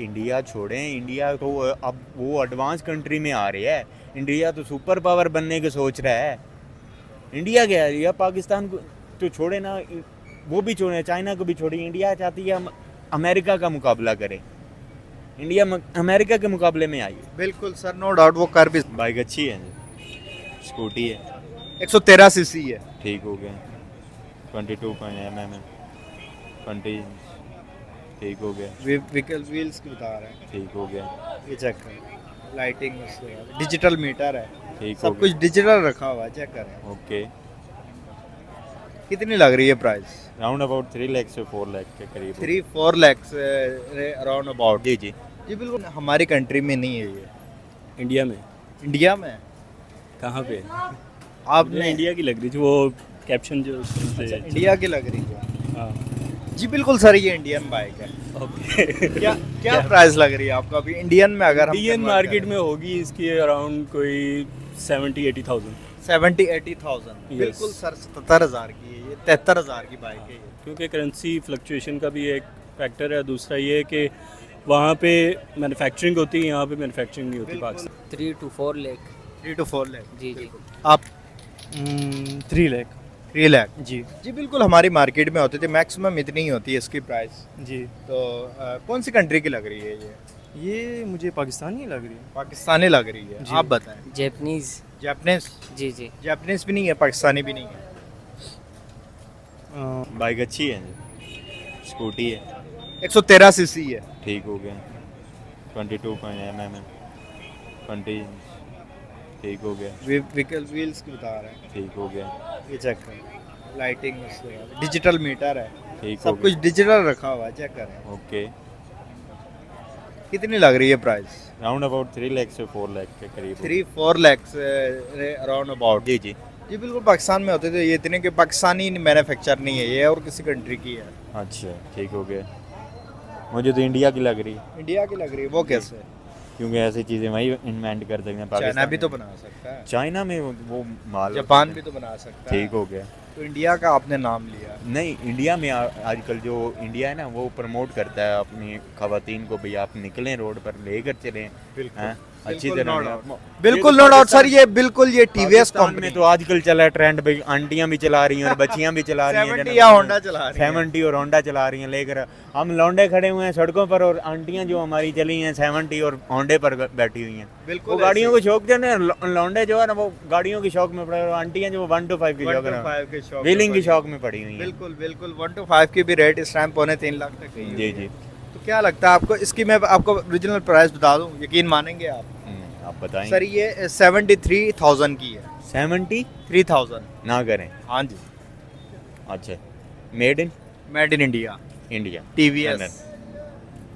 India छोड़ें, India तो अब वो एडवांस कंट्री में आ रही है। इंडिया तो सुपर पावर बनने की सोच रहा है। इंडिया क्या है, या पाकिस्तान को तो छोड़े ना, वो भी छोड़े, चाइना को भी छोड़िए। इंडिया चाहती है हम अमेरिका का मुकाबला करें। इंडिया अमेरिका के मुकाबले में आई है। बिल्कुल सर, नो डाउट वो कर भी। बाइक अच्छी है, स्कूटी है, 113 सीसी है। ठीक हो गया। 22 mm है, 20 ठीक हो गया, व्हीकल व्हील्स की बता रहे हैं, ठीक हो गया, ये चेक करें। लाइटिंग उससे डिजिटल मीटर है, ठीक हो सब कुछ गया, डिजिटल रखा हुआ है, चेक करें। ओके। कितनी लग रही है प्राइस? राउंड अबाउट 3 लाख से 4 लाख के करीब। 3-4 लाख अराउंड अबाउट। जी जी। जी बिल्कुल, हमारी कंट्री में नहीं है ये। इंडिया में इंडिया में कहाँ पे? आपने इंडिया की लग रही थी वो कैप्शन जो उसमें से। इंडिया की लग रही है। हाँ जी बिल्कुल सर, ये इंडियन बाइक है। ओके। क्या क्या प्राइस लग रही है आपको अभी इंडियन में? अगर हम इंडियन convert मार्केट करें। में होगी इसकी अराउंड कोई 70-80,000, 70-80,000। Yes. बिल्कुल सर, 77,000 की है ये, 73,000 की बाइक है ये। क्योंकि करेंसी फ्लक्चुएशन का भी एक फैक्टर है। दूसरा ये है कि वहाँ पे मैन्युफैक्चरिंग होती है, यहाँ पे मैन्युफैक्चरिंग नहीं होती बिल्कुल। Pakistan. 3 to 4 lakh। 3 to 4 lakh. जी जी। आप 3 लाख 3 लाख। जी जी बिल्कुल, हमारी मार्केट में होती थी, मैक्सिमम इतनी ही होती है इसकी प्राइस। जी। तो कौन सी कंट्री की लग रही है ये मुझे पाकिस्तानी लग रही है। पाकिस्तानी लग रही है। जी। आप बताएं। जैपनीज। जापानीज? जी जी। जापानीज भी नहीं है, पाकिस्तानी भी नहीं है। बाइक अच्छी है, स्कूटी है, 113 सीसी है। ठीक हो गया। 22 mm है, 20 ठीक हो गया, व्हीकल व्हील्स की बता रहे हैं, ठीक हो गया, ये चेक करें। लाइटिंग उससे डिजिटल मीटर है, ठीक हो सब कुछ गया, डिजिटल रखा हुआ है, चेक करें। ओके। कितनी लग रही है प्राइस? राउंड अबाउट 3 लाख से 4 लाख के करीब। 3-4 लाख अराउंड अबाउट। जी जी। जी बिल्कुल, पाकिस्तान में होते थे ये, इतने के पाकिस्तानी मैन्युफैक्चर नहीं है ये, और किसी कंट्री की है। अच्छा, ठीक हो गया। मुझे तो इंडिया की लग रही है, इंडिया की लग रही है, वो कैसे? क्योंकि ऐसी चीज़ें वही इन्वेंट कर सकते हैं। चाइना पाकिस्तान भी तो में- बना सकता है, चाइना में वो माल, जापान भी तो बना सकता है। ठीक हो गया। तो इंडिया का आपने नाम लिया। नहीं, इंडिया में आजकल जो इंडिया है ना, वो प्रमोट करता है अपनी खवातीन को, भैया आप निकलें रोड पर, लेकर चलें। बिल्कुल। हैं? अच्छी बिल्कुल, तरह no से। doubt। बिल्कुल नो डाउट सर, ये बिल्कुल ये टीवीएस पाकिस्तान कंपनी में तो आजकल चला है ट्रेंड भाई, आंटियां भी चला रही हैं और बच्चियां भी चला रही हैं। 70 या होंडा चला रही हैं। 70 और होंडा चला रही हैं लेकर। हम लौंडे खड़े हुए हैं सड़कों पर, और आंटियां जो हमारी चली हैं 70 और होंडे पर बैठी हुई हैं। बिल्कुल वो गाड़ियों को शौक जो है ना, लौंडे जो है ना, वो गाड़ियों की शौक में पड़े, और आंटियां जो 1 to 5 की शौक है, व्हीलिंग की शौक में पड़ी हुई हैं। बिल्कुल बिल्कुल, 1 to 5 की भी रेट इस टाइम 2.25 लाख तक गई है। जी जी। तो क्या लगता है आपको इसकी? मैं आपको ओरिजिनल प्राइस बता दूं, यकीन मानेंगे आप? आप बताएं। सर ये 73,000 की है। 73,000 ना करें। हाँ जी, अच्छा, made in made in India, India, TVS.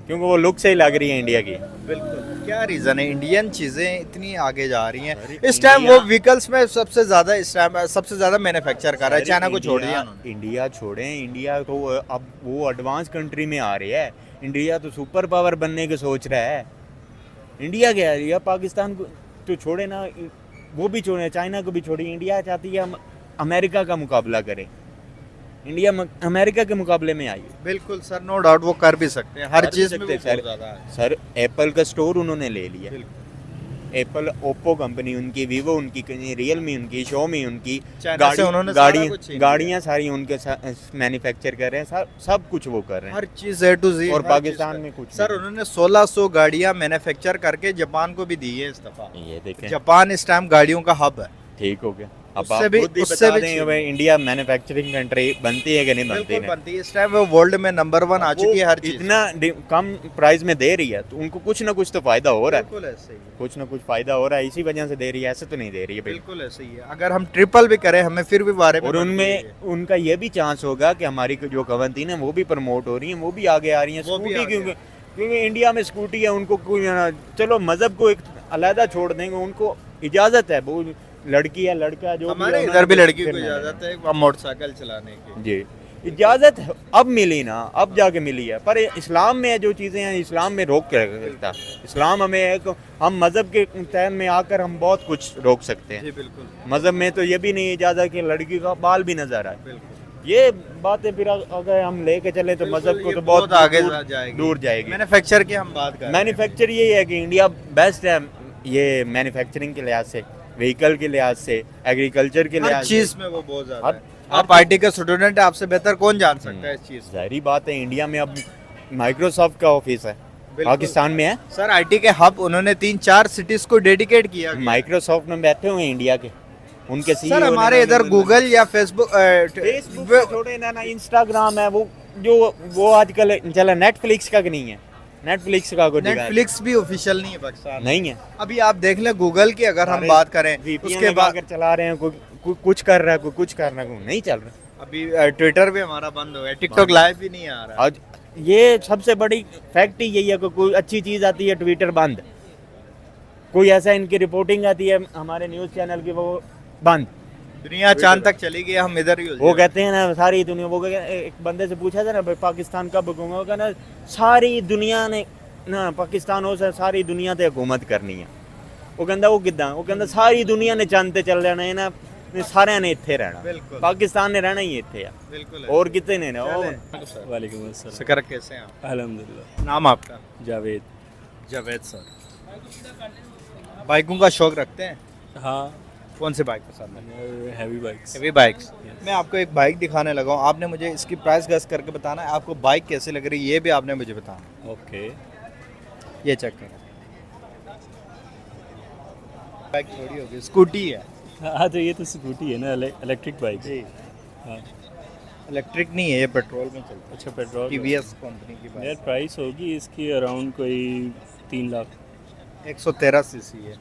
क्योंकि वो लुक से ही लग रही है इंडिया की। बिल्कुल, क्या रीज़न है इंडियन चीज़ें इतनी आगे जा रही हैं? अरे इस टाइम वो इंडिया- व्हीकल्स में सबसे ज़्यादा इस टाइम सबसे ज़्यादा मैन्युफैक्चर कर रहा है, चाइना को छोड़ दिया उन्होंने। इंडिया छोड़ें, इंडिया तो अब वो एडवांस कंट्री में आ रही है। इंडिया तो सुपर पावर बनने की सोच रहा है। इंडिया क्या है, या पाकिस्तान को तो छोड़े ना, वो भी छोड़े, चाइना को भी छोड़िए। इंडिया चाहती है हम अमेरिका का मुकाबला करें। इंडिया अमेरिका के मुकाबले में आई है। बिल्कुल सर, नो डाउट वो कर भी सकते हैं, हर कर भी चीज़ में सकते वो हैं, सर। बहुत ज़्यादा है। सर, एप्पल का स्टोर उन्होंने ले लिया। बिल्कुल। एप्पल, ओप्पो कंपनी उनकी, वीवो उनकी, रियलमी उनकी, शोमी उनकी, चाइना से उन्होंने सारा कुछ छीन लिया। गाड़ियाँ सारी उनके मैन्युफैक्चर कर रहे हैं, सब कुछ वो कर रहे हैं। हर चीज़ A to Z। और हर पाकिस्तान चीज़ में का। कुछ सर नहीं। उन्होंने 1600 गाड़ियाँ मैन्युफैक्चर करके जापान को भी दी है इस दफ़ा। ये देखें, जापान इस टाइम गाड़ियों का हब है। ठीक हो गया। अब उससे आप भी- खुद ही उससे बता भी दें कि छीन- भाई इंडिया मैन्युफैक्चरिंग कंट्री बनती है कि नहीं बनती बिल्कुल है। बनती है, इस टाइम वो वर्ल्ड में नंबर 1 आ चुकी है हर चीज़। इतना कम प्राइस में दे रही है, तो उनको कुछ ना कुछ तो फायदा हो रहा है। बिल्कुल ऐसे ही है। कुछ ना कुछ फायदा हो रहा है, इसी वजह से दे रही है, ऐसे तो नहीं दे रही है भाई। बिल्कुल ऐसे ही है। अगर हम ट्रिपल भी करें हमें फिर भी बारे में और उनमें उनका ये भी चांस होगा कि हमारी जो खवातीन है वो भी प्रमोट हो रही हैं, वो भी आगे आ रही हैं। वो भी स्कूटी आगे क्योंकि इंडिया में स्कूटी है, उनको कोई चलो मजहब को एक अलहदा छोड़ देंगे, उनको इजाज़त है, वो लड़की है लड़का जो हमारे है, इधर भी उन्होंने लड़की को फिरना इजाजत है मोटरसाइकिल चलाने की। जी, इजाज़त अब मिली ना, अब जाके मिली है। पर इस्लाम में जो चीज़ें हैं, इस्लाम में रोक के रख सकता है। इस्लाम हमें एक, हम मज़हब के तहत में आकर हम बहुत कुछ रोक सकते हैं। जी बिल्कुल मज़हब में तो ये भी नहीं इजाज़त कि लड़की का बाल भी नज़र आए। बिल्कुल। ये बातें फिर अगर हम लेके चले तो मजहब को ये तो बहुत आगे दूर जाएगी, दूर जाएगी। मैन्युफैक्चर की हम बात कर रहे हैं। मैन्युफैक्चर यही है कि इंडिया बेस्ट है ये मैन्युफैक्चरिंग के लिहाज से, व्हीकल के लिहाज से, एग्रीकल्चर के हर लिहाज से। चीज में वो बहुत ज्यादा हर- है। आप आईटी का स्टूडेंट है, आपसे बेहतर कौन जान सकता है इस चीज को? जाहिर बात है, इंडिया में अब माइक्रोसॉफ्ट का ऑफिस है, बिल्कुल। पाकिस्तान में है। सर आईटी के हब उन्होंने 3-4 सिटीज को डेडिकेट किया गया है। माइक्रोसॉफ्ट में बैठे हुए हैं इंडिया के, उनके सर CEO हमारे ने- इधर गूगल या फेसबुक फेसबुक पे छोड़े ना इंस्टाग्राम है, वो आजकल चला नेटफ्लिक्स का कि नहीं है, नेटफ्लिक्स का कोई जगह है? नेटफ्लिक्स भी ऑफिशियल नहीं है पाकिस्तान में। नहीं है। अभी आप देख लें गूगल की अगर हम सारे बात करें VPN उसके बाद लगाकर चला रहे हैं, कोई कुछ कर रहा है, कोई कुछ कर रहा है, कोई नहीं चल रहा। अभी ट्विटर भी हमारा बंद हो गया, टिकटॉक लाइव भी नहीं आ रहा। आज ये सबसे बड़ी फैक्ट ही यही है कि कोई अच्छी चीज आती है ट्विटर बंद, कोई ऐसा इनकी रिपोर्टिंग आती है हमारे न्यूज चैनल की वो बंद। दुनिया चांद तक चली गई, हम इधर ही वो कहते हैं ना सारी दुनिया, एक बंदे से पूछा था ना भाई पाकिस्तान कब हुकूमत, वो कहना सारी दुनिया ने ना पाकिस्तान हो सारी दुनिया ते हुकूमत करनी है। वो कहता वो किदा, वो कहता सारी दुनिया ने चंद ते चल जाना है ना, सारे ने इत्थे रहना, बिल्कुल। पाकिस्तान ने रहना ही इत्थे है, बिल्कुल और कितने ने ना वालेकुम अस्सलाम। शुक्र, कैसे हैं आप? अल्हम्दुलिल्लाह। नाम आपका? जावेद। जावेद सर। बाइकों का शौक रखते हैं? हाँ, कौन सी बाइक पसंद है? Heavy bikes. Heavy bikes. मैं आपको एक बाइक दिखाने लगा हूँ, आपने मुझे इसकी प्राइस गेस करके बताना है, आपको बाइक कैसे लग रही है ये भी आपने मुझे बताना ओके। है। ये चेक करें, बाइक थोड़ी होगी, स्कूटी है। हाँ तो ये तो स्कूटी है ना, इलेक्ट्रिक बाइक। जी, हाँ। इलेक्ट्रिक नहीं है, ये पेट्रोल में चलता अच्छा, पेट्रोल। है। टीवीएस कंपनी की यार बाइक, प्राइस होगी इसकी अराउंड कोई 3 लाख। 113 सीसी है,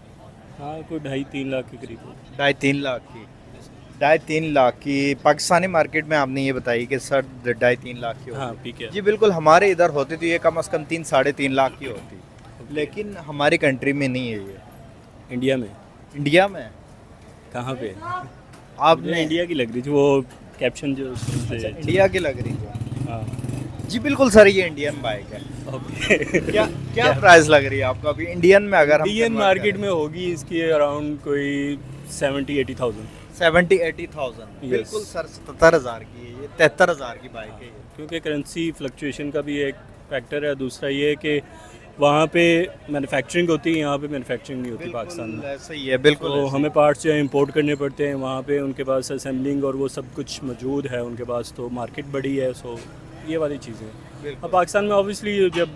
हाँ, कोई 2.5-3 लाख के करीब होगी। 2.5-3 लाख की। 2.5-3 लाख की पाकिस्तानी मार्केट में आपने ये बताई कि सर 2.5-3 लाख की हाँ, होगी। पीके। जी बिल्कुल, हमारे इधर होती तो ये कम से कम 3-3.5 लाख की होती, लेकिन हमारी कंट्री में नहीं है ये। इंडिया में? इंडिया में कहाँ पे? आपने मुझे इंडिया की लग रही थी वो कैप्शन जो उससे। इंडिया की लग रही है। हाँ। जी बिल्कुल सर, ये इंडियन बाइक है। ओके। क्या क्या प्राइस लग रही है आपको अभी इंडियन में? अगर हम इंडियन convert मार्केट करें। में होगी इसकी अराउंड कोई 70-80,000। 70-80,000 Yes. बिल्कुल सर, 77,000 की है ये, 73,000 की बाइक है ये। क्योंकि करेंसी फ्लक्चुएशन का भी एक फैक्टर है। दूसरा ये है कि वहाँ पे मैन्युफैक्चरिंग होती है, यहाँ पे मैन्युफैक्चरिंग नहीं होती पाकिस्तान में। ऐसा ही है, बिल्कुल तो ऐसा ही हमें पार्ट्स जो है इंपोर्ट करने पड़ते हैं, वहाँ पे उनके पास असेंबलिंग और वो सब कुछ मौजूद है उनके पास, तो मार्केट बड़ी है। सो ये वाली चीज़ें। बिल्कुल। अब पाकिस्तान में ऑब्वियसली जब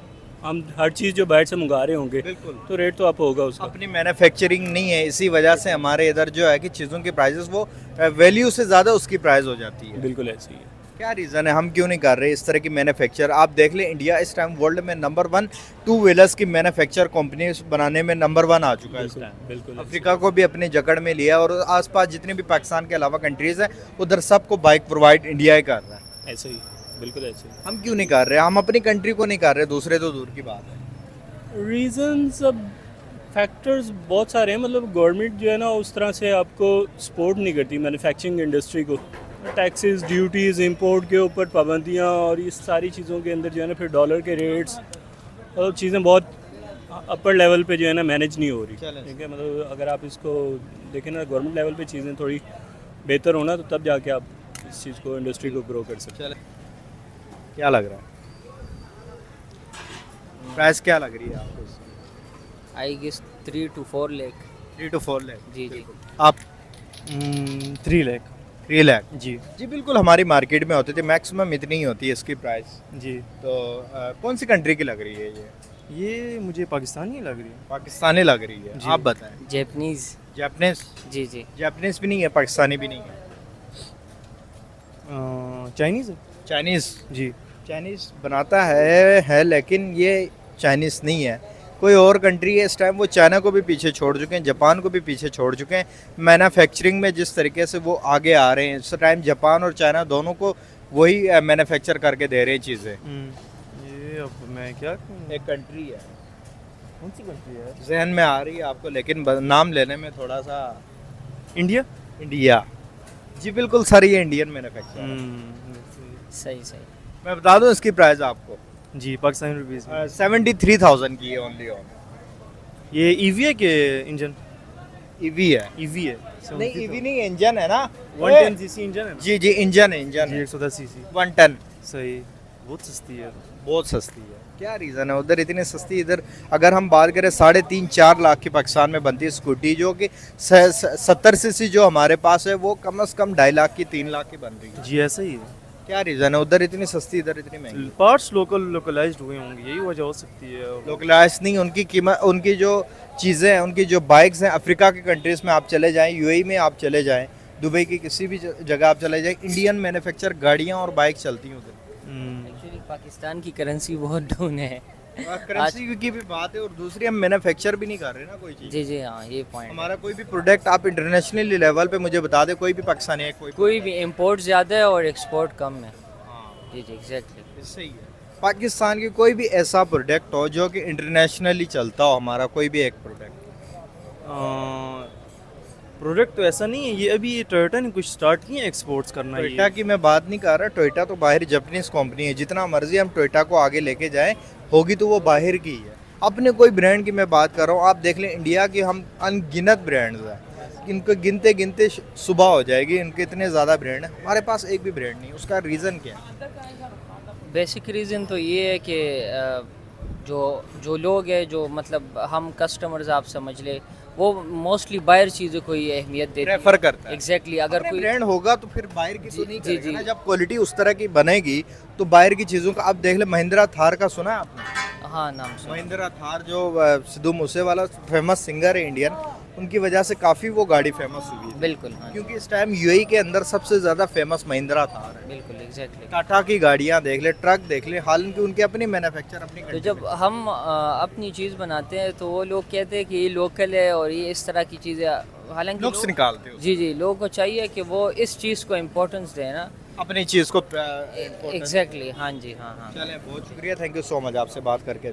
हम हर चीज़ जो बाहर से मंगा रहे होंगे बिल्कुल। तो रेट तो अप होगा उसका। अपनी मैन्युफैक्चरिंग नहीं है, इसी वजह से हमारे इधर जो है कि चीज़ों की प्राइसेस वो वैल्यू से ज़्यादा उसकी प्राइस हो जाती है। बिल्कुल ऐसे ही है। क्या रीज़न है, हम क्यों नहीं कर रहे इस तरह की मैन्युफैक्चर? आप देख लें, इंडिया इस टाइम वर्ल्ड में नंबर 1 टू व्हीलर्स की मैन्युफैक्चर कंपनी बनाने में नंबर 1 आ चुका है इस टाइम। बिल्कुल ऐसे। अफ्रीका को भी अपनी जकड़ में लिया और आसपास जितने भी पाकिस्तान के अलावा कंट्रीज़ हैं उधर सबको बाइक प्रोवाइड इंडिया ही कर रहा है। ऐसे ही, बिल्कुल ऐसे ही। हम क्यों नहीं कर रहे? हम अपनी कंट्री को नहीं कर रहे, दूसरे तो दूर की बात है। रीजंस अब फैक्टर्स बहुत सारे हैं। मतलब गवर्नमेंट जो है ना उस तरह से आपको सपोर्ट नहीं करती मैन्युफैक्चरिंग इंडस्ट्री को। टैक्सेस, ड्यूटीज़, इंपोर्ट के ऊपर पाबंदियाँ और इस सारी चीज़ों के अंदर जो है ना फिर डॉलर के रेट्स और चीज़ें बहुत अपर लेवल पे जो है ना मैनेज नहीं हो रही। चलें। ठीक है, मतलब अगर आप इसको देखें ना गवर्नमेंट लेवल पे चीज़ें थोड़ी बेहतर होना तो तब जाके आप इस चीज़ को, इंडस्ट्री को ग्रो कर सकते हैं। क्या लग रहा है, प्राइस क्या लग रही है आपको? I guess 3 to 4 lakh. 3 to 4 lakh. जी जी। आप 3 लाख। 3 लाख। जी जी बिल्कुल, हमारी मार्केट में होती थी, मैक्सिमम इतनी ही होती है इसकी प्राइस। जी। तो कौन सी कंट्री की लग रही है ये? ये मुझे पाकिस्तानी ही लग रही है। पाकिस्तानी लग रही है। जी। आप बताएं। जैपनीज। जापानीज? जी जी। जापानीज भी नहीं है, पाकिस्तानी भी नहीं है। चाइनीज़ है। चाइनीज़? जी। चाइनीज़ बनाता है लेकिन ये चाइनीज़ नहीं है, कोई और कंट्री है। इस टाइम वो चाइना को भी पीछे छोड़ चुके हैं, जापान को भी पीछे छोड़ चुके हैं। मैन्युफैक्चरिंग में जिस तरीके से वो आगे आ रहे हैं, इस टाइम जापान और चाइना दोनों को वही मैन्युफैक्चर करके दे रहे हैं चीज़ें। ये अब मैं क्या कहूँ? एक कंट्री है, कौन सी कंट्री है? जहन में आ रही है आपको, लेकिन नाम लेने में थोड़ा सा। इंडिया। इंडिया? जी बिल्कुल सर, ये इंडियन मैन्युफैक्चर है। सही सही। मैं बता दूं इसकी प्राइस आपको, जी, पाकिस्तानी रुपीज़ में। 73,000 की है ओनली ऑन। ये ईवी है कि इंजन? ईवी है ईवी है नहीं ईवी नहीं इंजन है ना 110 सीसी इंजन है ना? जी जी इंजन है इंजन जी है 110 सीसी 1 टन सही बहुत सस्ती है बहुत सस्ती है क्या रीज़न है उधर इतनी सस्ती इधर अगर हम बात करें 3.5-4 लाख की पाकिस्तान में बनती है स्कूटी जो कि 70 सीसी जो हमारे पास है वो कम से कम 2.5 लाख की 3 लाख की बन रही है जी ऐसा ही है क्या रीज़न है उधर इतनी सस्ती इधर इतनी महंगी पार्ट्स लोकलाइज्ड हुए होंगे यही वजह हो सकती है लोकलाइज नहीं उनकी कीमत उनकी जो चीज़ें हैं उनकी जो बाइक्स हैं अफ्रीका के कंट्रीज़ में आप चले जाएं यूएई में आप चले जाएं दुबई की किसी भी जगह आप चले जाएं इंडियन मैन्युफैक्चर गाड़ियाँ और बाइक चलती हैं उधर एक्चुअली पाकिस्तान की करेंसी बहुत डाउन है करेंसी की भी बात है और दूसरी हम मैन्युफैक्चर भी नहीं कर रहे ना कोई चीज़ जी जी हाँ ये पॉइंट हमारा कोई भी प्रोडक्ट आप इंटरनेशनली लेवल पे मुझे बता दे कोई भी पाकिस्तानी है कोई भी इम्पोर्ट ज़्यादा है और एक्सपोर्ट कम है हाँ जी जी एग्जैक्टली सही है पाकिस्तान की कोई भी ऐसा प्रोडक्ट हो जो कि इंटरनेशनली चलता हो हमारा कोई भी एक प्रोडक्ट प्रोडक्ट तो ऐसा नहीं है ये अभी टोयोटा ने कुछ स्टार्ट किए एक्सपोर्ट्स करना टोयोटा ये की मैं बात नहीं कर रहा टोयोटा तो बाहर जापानीज कंपनी है जितना मर्जी हम टोयोटा को आगे लेके जाएं होगी तो वो बाहर की है अपने कोई ब्रांड की मैं बात कर रहा हूँ आप देख लें इंडिया के हम अनगिनत ब्रांड्स हैं इनको गिनते गिनते सुबह हो जाएगी इनके इतने ज़्यादा ब्रांड हैं हमारे पास एक भी ब्रांड नहीं उसका रीज़न क्या है बेसिक रीज़न तो ये है कि जो लोग हैं जो मतलब हम कस्टमर्स आप समझ ले वो मोस्टली बाहर चीज़ों को ही अहमियत देते प्रेफर करता है एग्जैक्टली अगर कोई ब्रांड होगा तो फिर बाहर की तो नहीं जी, करेगा जी। ना जब क्वालिटी उस तरह की बनेगी तो बाहर की चीज़ों का आप देख ले महिंद्रा थार का सुना है आपने हाँ नाम सुना महिंद्रा थार जो सिद्धू मूसेवाला फेमस सिंगर है इंडियन उनकी वजह से काफ़ी वो गाड़ी फेमस हुई है बिल्कुल हाँ क्योंकि इस टाइम यूएई के अंदर सबसे ज़्यादा फेमस महिंद्रा थार है बिल्कुल एग्जैक्टली टाटा की गाड़ियाँ देख ले ट्रक देख ले हालांकि उनके अपनी मैन्युफैक्चर अपनी तो country जब में। हम अपनी चीज़ बनाते हैं तो वो लोग कहते हैं कि ये लोकल है और ये इस तरह की चीज़ें हालांकि नुक्स निकालते हो जी जी लोगों को चाहिए कि वो इस चीज़ को इम्पोर्टेंस दें ना अपनी चीज़ को एग्जैक्टली हाँ जी हाँ हाँ चलें बहुत शुक्रिया थैंक यू सो मच आपसे बात करके